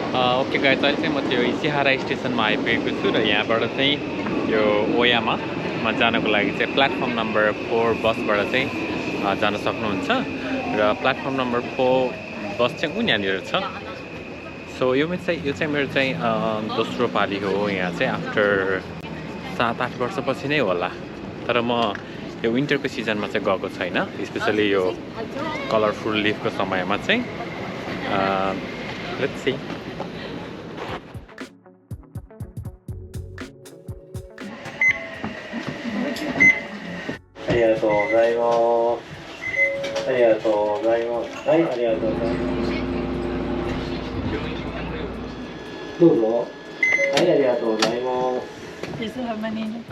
Okay guys, अहिले चाहिँ म त्यो इसिहारा स्टेसनमा आइपुगेको छु र यहाँबाट चाहिँ यो ओयामामा जानको लागि चाहिँ प्लेटफर्म नम्बर 4 बसबाट चाहिँ जान सक्नुहुन्छ र प्लेटफर्म नम्बर 4 बस चाहिँ यहाँनिर छ। सो यो चाहिँ मेरो चाहिँ दोस्रो पाली हो यहाँ चाहिँ आफ्टर 7-8 वर्षपछि नै होला। तर म यो विन्टरको सिजनमा चाहिँ गएको छैन, स्पेसली यो कलरफुल लिफको समयमा चाहिँ। लेट्स सी।ありがとうございます。ありがとうございます。はい、ありがとうございます。どうぞ。はい、ありがとうございます。Is how many?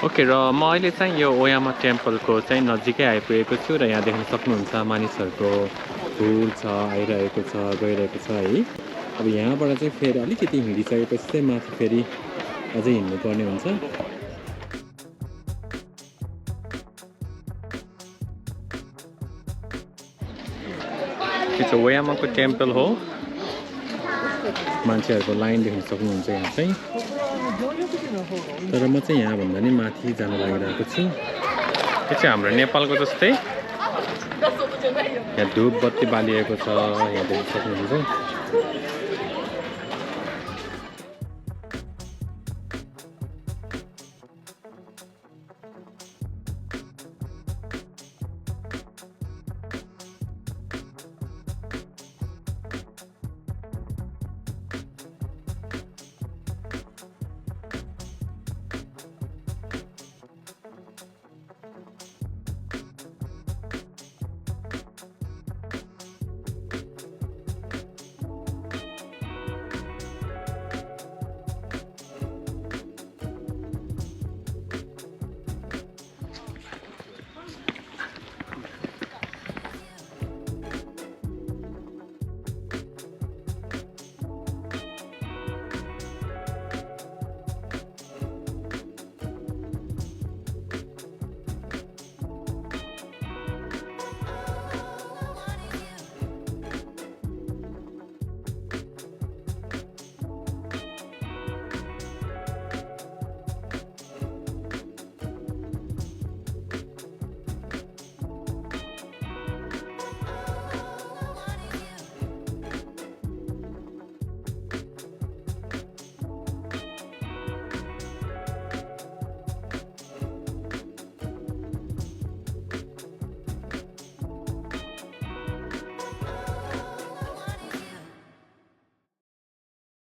ओके, र म अहिले चाहिँ यो ओयामा टेम्पलको चाहिँ नजिकै आइपुगेको छु र यहाँ देख्न सक्नुहुन्छ मानिसहरूको फुल छ, आइरहेको छ, गइरहेको छ है। अब यहाँबाट चाहिँ फेरि अलिकति हिँडिसकेपछि चाहिँ माथि फेरि अझै हिँड्नुपर्ने हुन्छ। यो चाहिँ ओयामाको टेम्पल हो। मान्छेहरूको लाइन देख्न सक्नुहुन्छ यहाँ चाहिँ। तर म चाहिँ यहाँभन्दा नि माथि जान लागिरहेको छु। यो चाहिँ हाम्रो नेपालको जस्तै यहाँ धुप बत्ती बालिएको छ, यहाँ देख्न सक्नुहुन्छ।